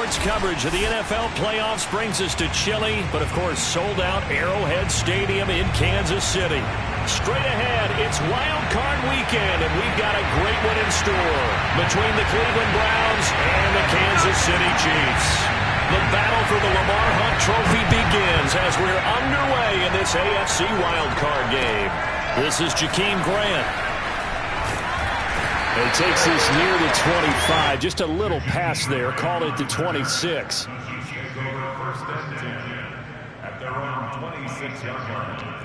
Sports coverage of the NFL playoffs brings us to chilly, but of course sold-out Arrowhead Stadium in Kansas City. Straight ahead, it's Wild Card Weekend, and we've got a great one in store between the Cleveland Browns and the Kansas City Chiefs. The battle for the Lamar Hunt Trophy begins as we're underway in this AFC Wild Card game. This is Jakeem Grant. He takes this near the 25, just a little pass there, called it the 26. First and 10 at their own 26-yard line.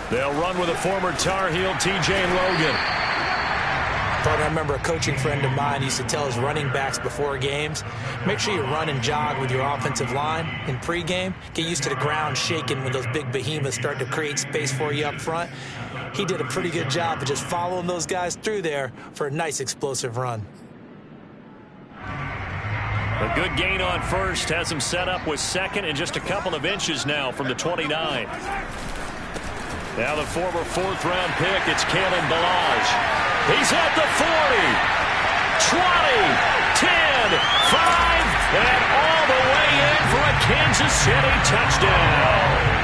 They'll run with a former Tar Heel, T.J. Logan. I remember a coaching friend of mine used to tell his running backs before games, make sure you run and jog with your offensive line in pregame. Get used to the ground shaking when those big behemoths start to create space for you up front. He did a pretty good job of just following those guys through there for a nice explosive run. A good gain on first has him set up with second and just a couple of inches now from the 29. Now the former fourth-round pick, it's Kalen Ballage. He's at the 40, 20, 10, 5, and all the way in for a Kansas City touchdown.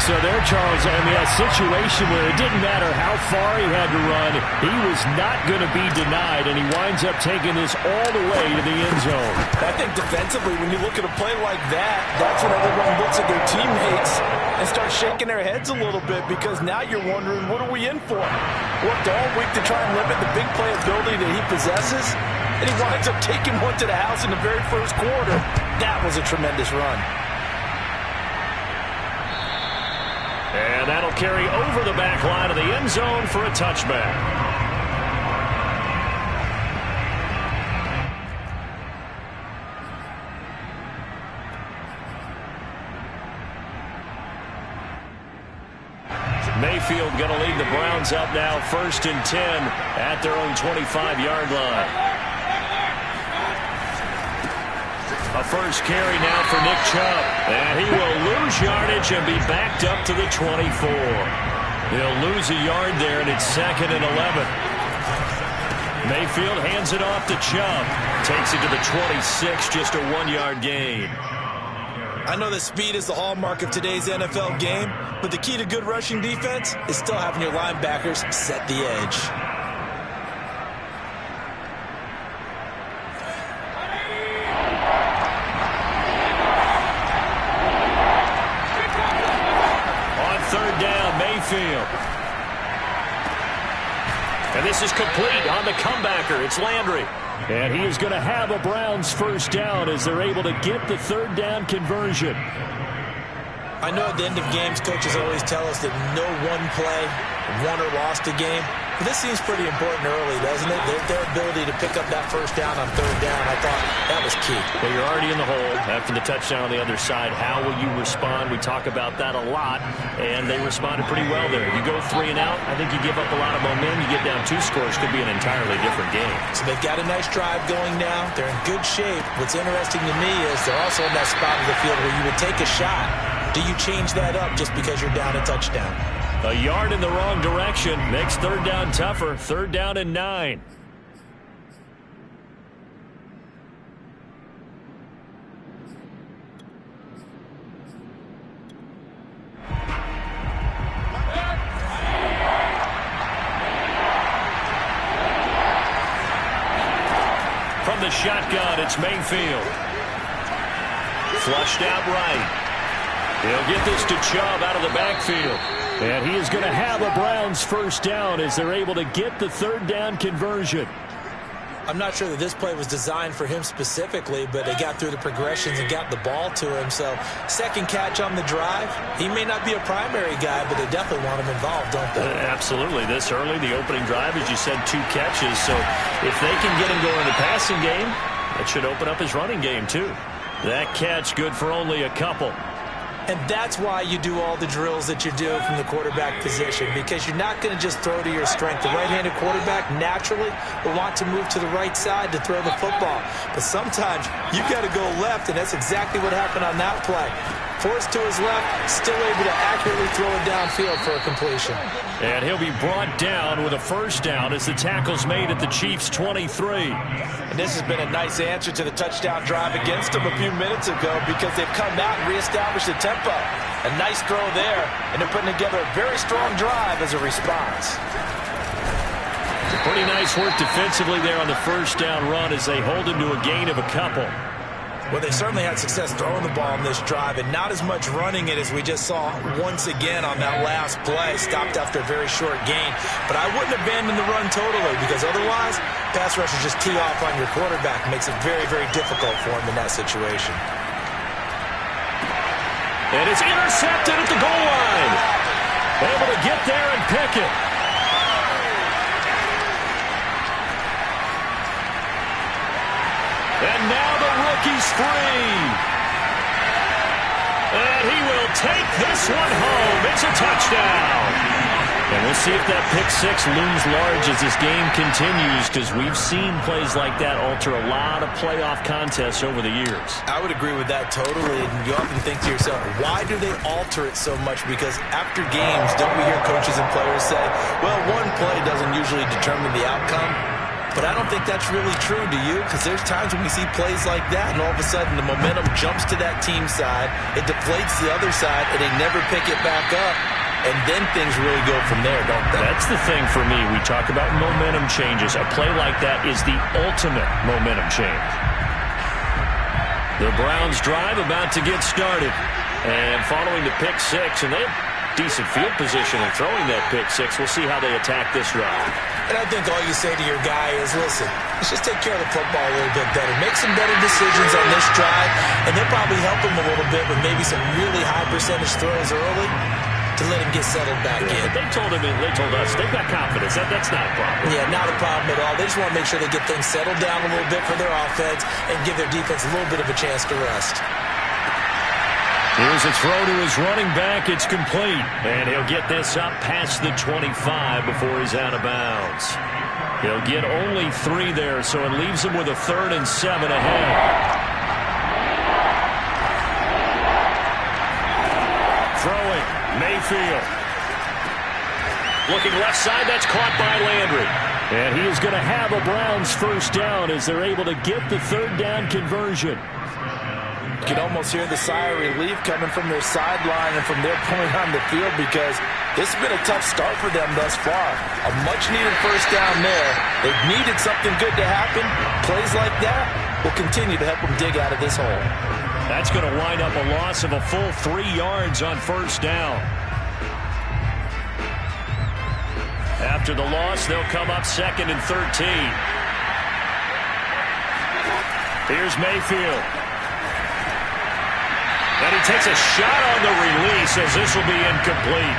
So there, Charles, I mean, a situation where it didn't matter how far he had to run, he was not going to be denied, and he winds up taking this all the way to the end zone. I think defensively, when you look at a play like that, that's when everyone looks at their teammates and starts shaking their heads a little bit, because now you're wondering, what are we in for? Worked all week to try and limit the big play ability that he possesses, and he winds up taking one to the house in the very first quarter. That was a tremendous run. And that'll carry over the back line of the end zone for a touchback. Mayfield going to lead the Browns up now, 1st and 10 at their own 25-yard line. A first carry now for Nick Chubb. And he will lose yardage and be backed up to the 24. He'll lose a yard there, and it's 2nd and 11. Mayfield hands it off to Chubb. Takes it to the 26, just a 1-yard gain. I know that speed is the hallmark of today's NFL game, but the key to good rushing defense is still having your linebackers set the edge. Mayfield. And this is complete on the comebacker. It's Landry. And he is going to have a Browns first down as they're able to get the third down conversion. I know at the end of games, coaches always tell us that no one play won or lost a game. But this seems pretty important early, doesn't it? Their ability to pick up that first down on third down, I thought that was key. Well, you're already in the hole after the touchdown on the other side. How will you respond? We talk about that a lot, and they responded pretty well there. You go 3 and out, I think you give up a lot of momentum. You get down 2 scores, could be an entirely different game. So they've got a nice drive going now. They're in good shape. What's interesting to me is they're also in that spot of the field where you would take a shot. Do you change that up just because you're down a touchdown? A yard in the wrong direction makes third down tougher. 3rd down and 9. From the shotgun, it's Mayfield. Flushed out right. He'll get this to Chubb out of the backfield. And he is going to have a Browns first down as they're able to get the third down conversion. I'm not sure that this play was designed for him specifically, but they got through the progressions and got the ball to him. So, second catch on the drive. He may not be a primary guy, but they definitely want him involved, don't they? Absolutely. This early, the opening drive, as you said, 2 catches. So, if they can get him going in the passing game, that should open up his running game, too. That catch good for only a couple. And that's why you do all the drills that you do from the quarterback position, because you're not going to just throw to your strength. The right-handed quarterback naturally will want to move to the right side to throw the football. But sometimes you got to go left, and that's exactly what happened on that play. Forced to his left, still able to accurately throw it downfield for a completion. And he'll be brought down with a first down as the tackle's made at the Chiefs' 23. And this has been a nice answer to the touchdown drive against them a few minutes ago, because they've come out and reestablished the tempo. A nice throw there, and they're putting together a very strong drive as a response. Pretty nice work defensively there on the first down run as they hold him to a gain of a couple. Well, they certainly had success throwing the ball in this drive, and not as much running it as we just saw once again on that last play. Stopped after a very short gain. But I wouldn't abandon the run totally, because otherwise, pass rushers just tee off on your quarterback. It makes it very, very difficult for him in that situation. And it's intercepted at the goal line. Able to get there and pick it. And now the rookie's free. And he will take this one home. It's a touchdown. And we'll see if that pick six looms large as this game continues, because we've seen plays like that alter a lot of playoff contests over the years. I would agree with that totally. And you often think to yourself, why do they alter it so much? Because after games, don't we hear coaches and players say, well, one play doesn't usually determine the outcome? But I don't think that's really true, do you? Because there's times when we see plays like that, and all of a sudden the momentum jumps to that team side, it deflates the other side, and they never pick it back up, and then things really go from there, don't they? That's the thing for me. We talk about momentum changes. A play like that is the ultimate momentum change. The Browns drive about to get started. And following the pick six, and they have decent field position in throwing that pick six. We'll see how they attack this drive. And I think all you say to your guy is, listen, let's just take care of the football a little bit better. Make some better decisions on this drive, and they'll probably help him a little bit with maybe some really high percentage throws early to let him get settled back in. They told us they've got confidence. That's not a problem. Yeah, not a problem at all. They just want to make sure they get things settled down a little bit for their offense and give their defense a little bit of a chance to rest. Here's a throw to his running back. It's complete. And he'll get this up past the 25 before he's out of bounds. He'll get only 3 there, so it leaves him with a 3rd and 7 ahead. Throwing, Mayfield. Looking left side, that's caught by Landry. And he is going to have a Browns first down as they're able to get the 3rd down conversion. You can almost hear the sigh of relief coming from their sideline and from their point on the field, because this has been a tough start for them thus far. A much-needed first down there. They've needed something good to happen. Plays like that will continue to help them dig out of this hole. That's going to wind up a loss of a full 3 yards on first down. After the loss, they'll come up 2nd and 13. Here's Mayfield. And he takes a shot on the release as this will be incomplete.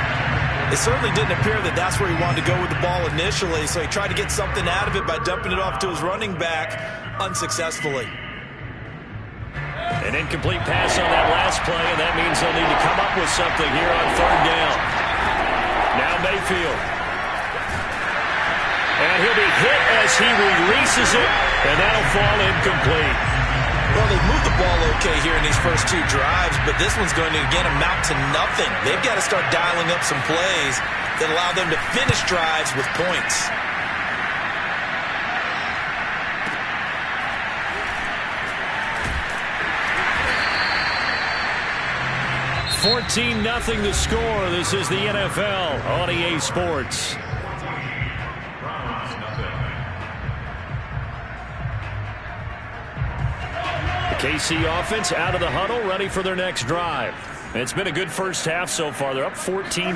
It certainly didn't appear that that's where he wanted to go with the ball initially, so he tried to get something out of it by dumping it off to his running back unsuccessfully. An incomplete pass on that last play, and that means they'll need to come up with something here on 3rd down. Now Mayfield. And he'll be hit as he releases it, and that'll fall incomplete. Well, they've moved the ball okay here in these first 2 drives, but this one's going to, again, amount to nothing. They've got to start dialing up some plays that allow them to finish drives with points. 14-0 the score. This is the NFL on EA Sports. KC offense out of the huddle, ready for their next drive. It's been a good first half so far. They're up 14-0.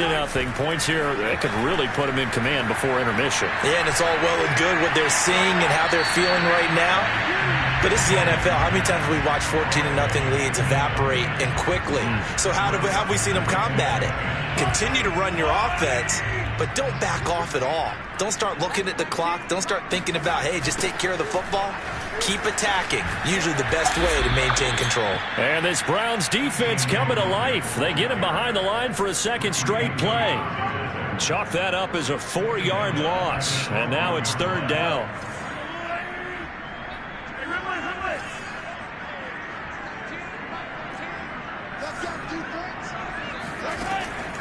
Points here, they could really put them in command before intermission. Yeah, and it's all well and good what they're seeing and how they're feeling right now. But it's the NFL. How many times have we watched 14-0 leads evaporate and quickly? So how have we seen them combat it? Continue to run your offense, but don't back off at all. Don't start looking at the clock. Don't start thinking about, hey, just take care of the football. keep attacking. Usually the best way to maintain control. And this Browns defense coming to life. They get him behind the line for a second straight play. Chalk that up as a 4-yard loss. And now it's 3rd down.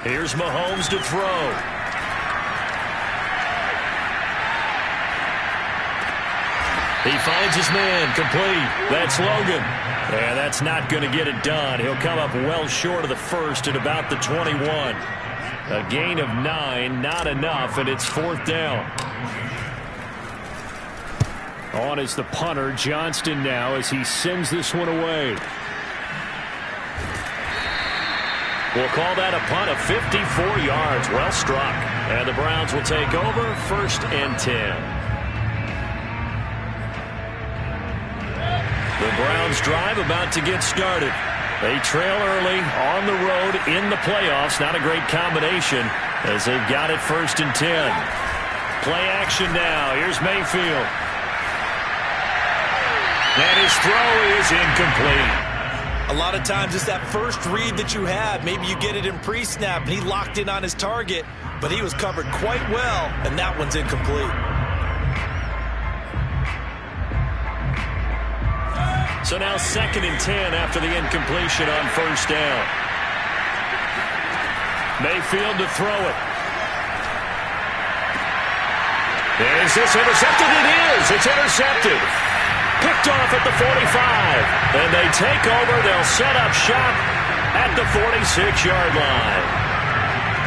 Here's Mahomes to throw. He finds his man, complete. That's Logan. And that's not going to get it done. He'll come up well short of the first at about the 21. A gain of 9, not enough, and it's 4th down. On is the punter, Johnston now, as he sends this one away. We'll call that a punt of 54 yards. Well struck. And the Browns will take over, 1st and 10. The Browns drive about to get started. They trail early on the road in the playoffs. Not a great combination as they've got it 1st and 10. Play action now. Here's Mayfield. And his throw is incomplete. A lot of times it's that first read that you have. Maybe you get it in pre-snap and he locked in on his target, but he was covered quite well, and that one's incomplete. So now 2nd and 10 after the incompletion on 1st down. Mayfield to throw it. Is this intercepted? It is. It's intercepted. Picked off at the 45. And they take over. They'll set up shop at the 46-yard line.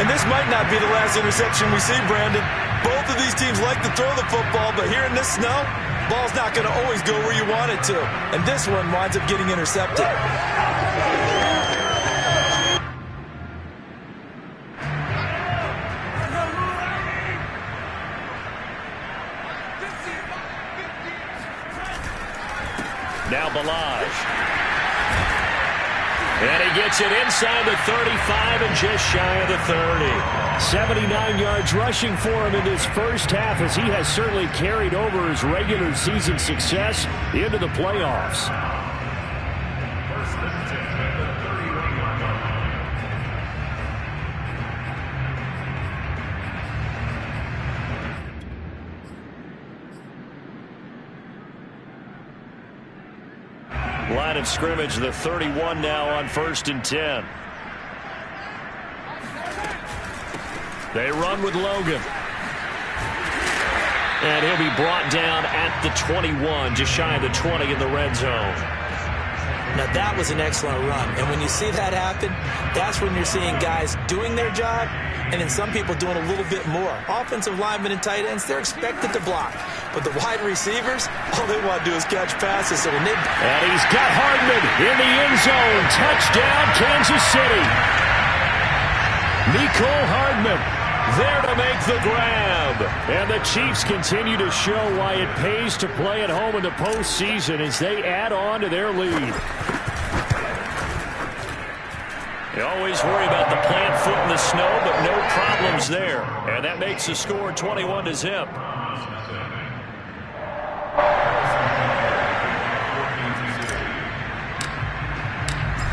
And this might not be the last interception we see, Brandon. Both of these teams like to throw the football, but here in this snow, ball's not going to always go where you want it to. And this one winds up getting intercepted. Now Balaj. And he gets it inside the 35 and just shy of the 30. 79 yards rushing for him in his first half, as he has certainly carried over his regular season success into the playoffs. 1st and 10 at the 31-yard line. Line of scrimmage, the 31 now on 1st and 10. They run with Logan. And he'll be brought down at the 21, just shy of the 20 in the red zone. Now that was an excellent run. And when you see that happen, that's when you're seeing guys doing their job and then some people doing a little bit more. Offensive linemen and tight ends, they're expected to block. But the wide receivers, all they want to do is catch passes. So when they... And he's got Hardman in the end zone. Touchdown, Kansas City. Nicole Hardman there to make the grab. And the Chiefs continue to show why it pays to play at home in the postseason as they add on to their lead. You always worry about the plant foot in the snow, but no problems there. And that makes the score 21-0.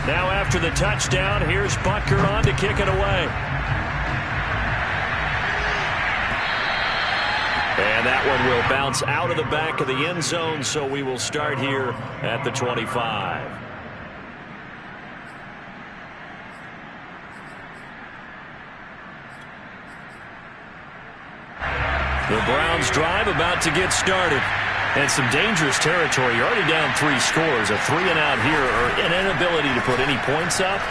Now after the touchdown, here's Butker on to kick it away. And that one will bounce out of the back of the end zone, so we will start here at the 25. The Browns drive about to get started. And some dangerous territory. You're already down 3 scores. A 3-and-out here, or an inability to put any points up.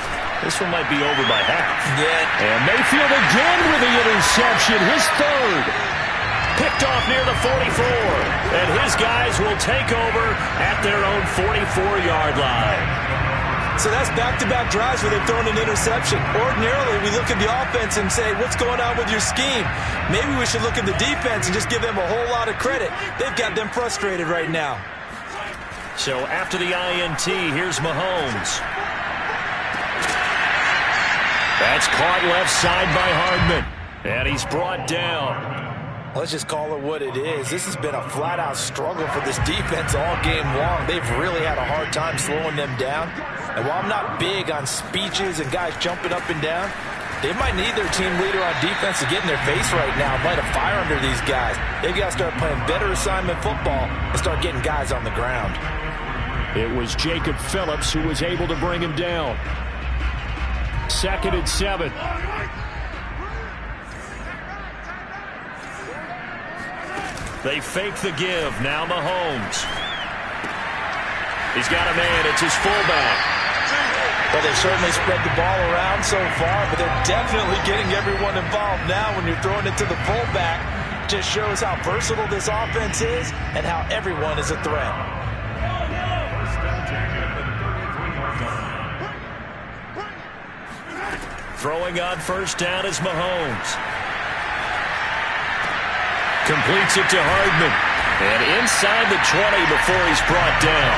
This one might be over by half. Yeah. And Mayfield again with the interception. His 3rd. Picked off near the 44. And his guys will take over at their own 44-yard line. So that's back-to-back drives where they've thrown an interception. Ordinarily, we look at the offense and say, what's going on with your scheme? Maybe we should look at the defense and just give them a whole lot of credit. They've got them frustrated right now. So after the INT, here's Mahomes. That's caught left side by Hardman. And he's brought down. Let's just call it what it is. This has been a flat-out struggle for this defense all game long. They've really had a hard time slowing them down. And while I'm not big on speeches and guys jumping up and down, they might need their team leader on defense to get in their face right now and light a fire under these guys. They've got to start playing better assignment football and start getting guys on the ground. It was Jacob Phillips who was able to bring him down. 2nd and 7. They fake the give. Now Mahomes. He's got a man. It's his fullback. Well, they've certainly spread the ball around so far, but they're definitely getting everyone involved now when you're throwing it to the fullback. Just shows how versatile this offense is and how everyone is a threat. Throwing on first down is Mahomes. Completes it to Hardman. And inside the 20 before he's brought down.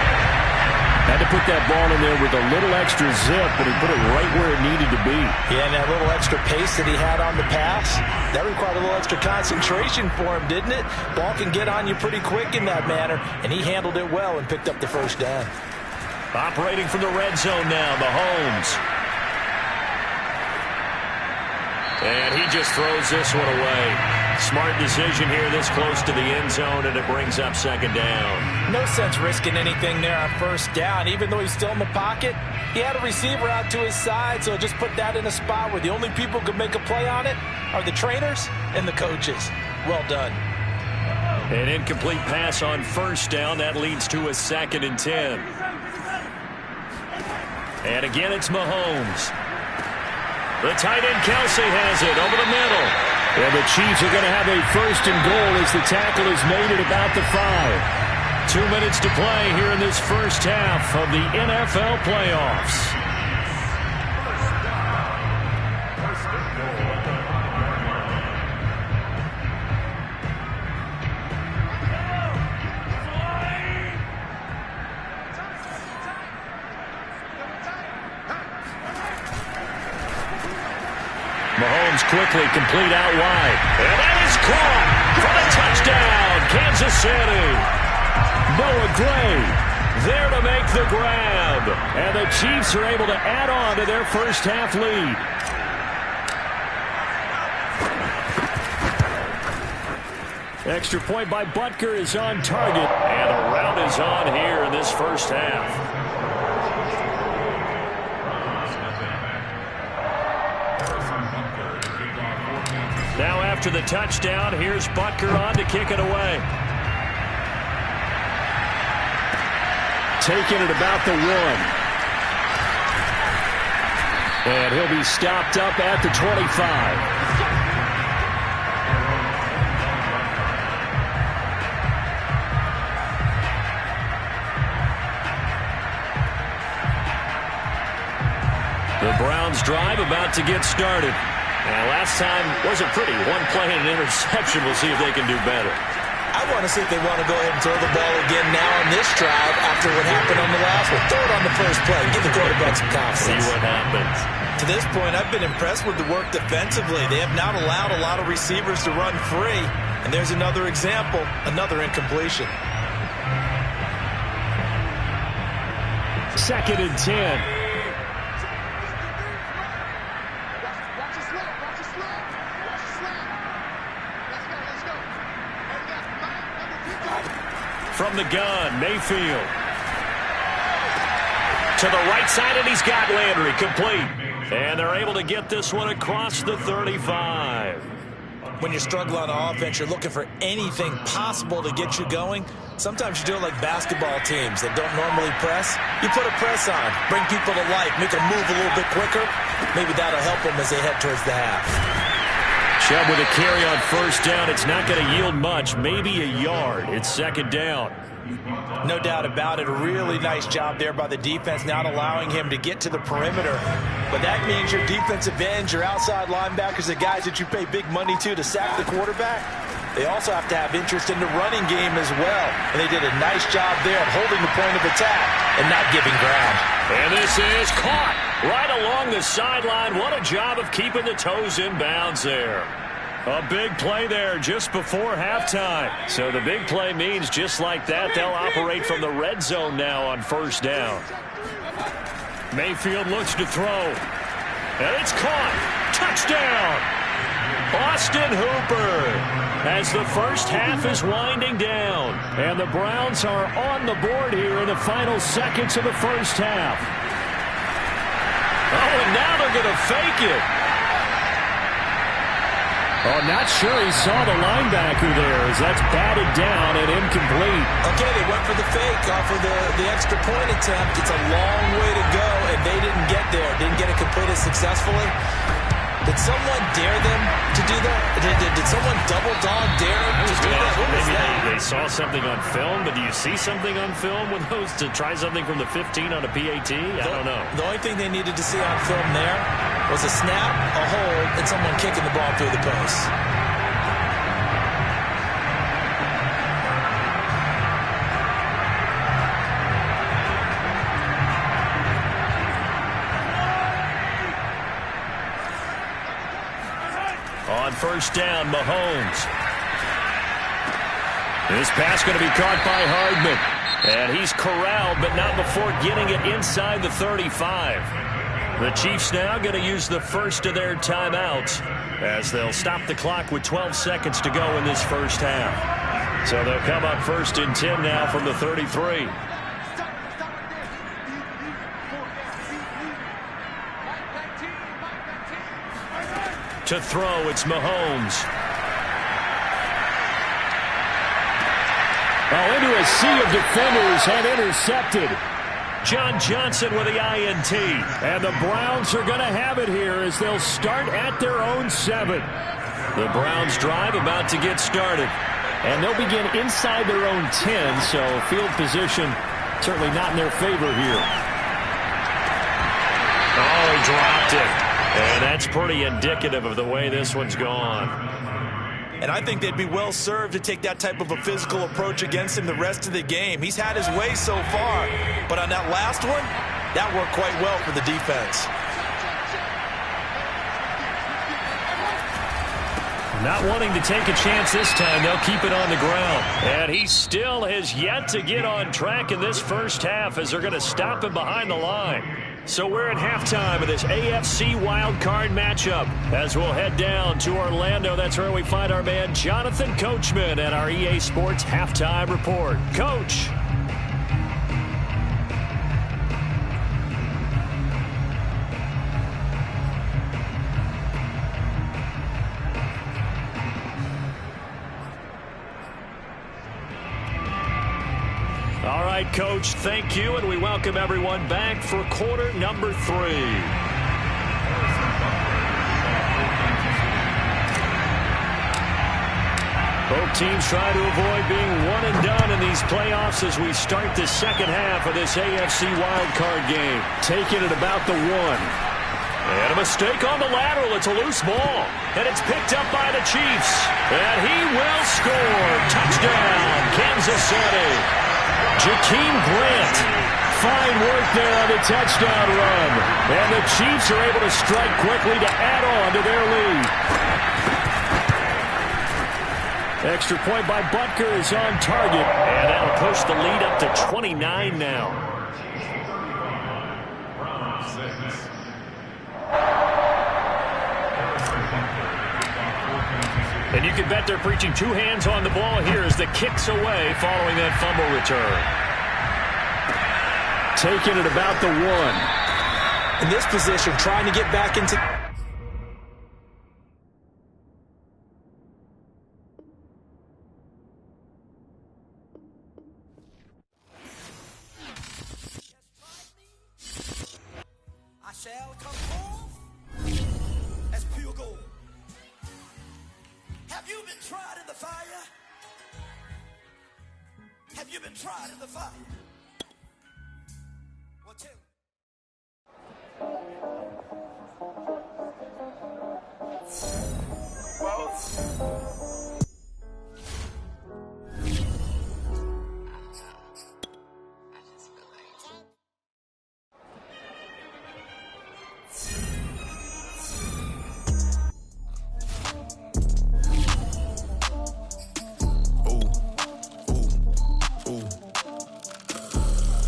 Had to put that ball in there with a little extra zip, but he put it right where it needed to be. Yeah, and that little extra pace that he had on the pass, that required a little extra concentration for him, didn't it? Ball can get on you pretty quick in that manner, and he handled it well and picked up the first down. Operating from the red zone now, Mahomes. And he just throws this one away. Smart decision here this close to the end zone, and it brings up 2nd down. No sense risking anything there on first down. Even though he's still in the pocket, he had a receiver out to his side, so just put that in a spot where the only people who can make a play on it are the trainers and the coaches. Well done. An incomplete pass on first down. That leads to a 2nd and 10. And again, it's Mahomes. The tight end Kelsey has it over the middle. And the Chiefs are going to have a 1st and goal as the tackle is made at about the 5. 2 minutes to play here in this first half of the NFL playoffs. Mahomes quickly complete out wide. And that is caught for the touchdown, Kansas City. Noah Gray there to make the grab. And the Chiefs are able to add on to their first half lead. Extra point by Butker is on target. And a rout is on here in this first half. Now after the touchdown, here's Butker on to kick it away. Taking it about the 1. And he'll be stopped up at the 25. The Browns drive about to get started. And last time wasn't pretty. One play and an interception. We'll see if they can do better. I want to see if they want to go ahead and throw the ball again now on this drive after what happened on the last one. Throw it on the first play. Give the quarterback some confidence. See what happens. To this point, I've been impressed with the work defensively. They have not allowed a lot of receivers to run free. And there's another example, another incompletion. 2nd and 10. From the gun, Mayfield. To the right side, and he's got Landry complete. And they're able to get this one across the 35. When you struggle on offense, you're looking for anything possible to get you going. Sometimes you do it like basketball teams that don't normally press. You put a press on, bring people to life, make them move a little bit quicker. Maybe that'll help them as they head towards the half. Chubb with a carry on first down. It's not going to yield much, maybe a yard. It's 2nd down. No doubt about it. A really nice job there by the defense, not allowing him to get to the perimeter. But that means your defensive ends, your outside linebackers, the guys that you pay big money to sack the quarterback, they also have to have interest in the running game as well. And they did a nice job there of holding the point of attack and not giving ground. And this is caught right along the sideline. What a job of keeping the toes in bounds there. A big play there just before halftime. So the big play means just like that, they'll operate from the red zone now on first down. Mayfield looks to throw. And it's caught. Touchdown! Austin Hooper as the first half is winding down. And the Browns are on the board here in the final seconds of the first half. Oh, and now they're going to fake it. Oh, not sure he saw the linebacker there as that's batted down and incomplete. Okay, they went for the fake off of the extra point attempt. It's a long way to go, and they didn't get there. Didn't get it completed successfully. Did someone dare them to do that? Did someone double dog dare them to do that? What was Maybe that? they saw something on film, but do you see something on film with those to try something from the 15 on a PAT? I don't know. The only thing they needed to see on film there was a snap, a hold, and someone kicking the ball through the post. On first down, Mahomes. This pass going to be caught by Hardman. And he's corralled, but not before getting it inside the 35. The Chiefs now going to use the first of their timeouts as they'll stop the clock with 12 seconds to go in this first half. So they'll come up first and 10 now from the 33. To throw, it's Mahomes. Oh, into a sea of defenders and intercepted. John Johnson with the INT. And the Browns are going to have it here as they'll start at their own 7. The Browns drive about to get started. And they'll begin inside their own 10, so field position certainly not in their favor here. Oh, he dropped it. And that's pretty indicative of the way this one's gone. And I think they'd be well served to take that type of a physical approach against him the rest of the game. He's had his way so far, but on that last one, that worked quite well for the defense. Not wanting to take a chance this time, they'll keep it on the ground. And he still has yet to get on track in this first half as they're going to stop him behind the line. So we're at halftime of this AFC wildcard matchup as we'll head down to Orlando. That's where we find our man Jonathan Coachman at our EA Sports Halftime Report. Coach. All right, Coach, thank you, and we welcome everyone back for quarter number 3. Both teams try to avoid being one and done in these playoffs as we start the second half of this AFC wildcard game. Taking it about the 1. And a mistake on the lateral. It's a loose ball. And it's picked up by the Chiefs. And he will score. Touchdown, Kansas City. Jakeem Grant, fine work there on the touchdown run. And the Chiefs are able to strike quickly to add on to their lead. Extra point by Butker is on target. And that'll push the lead up to 29 now. And you can bet they're preaching 2 hands on the ball here as the kick's away following that fumble return. Taking it about the 1. In this position, trying to get back into... I shall come forth as pure gold. Have you been tried in the fire? Have you been tried in the fire? Well, tell me. Well,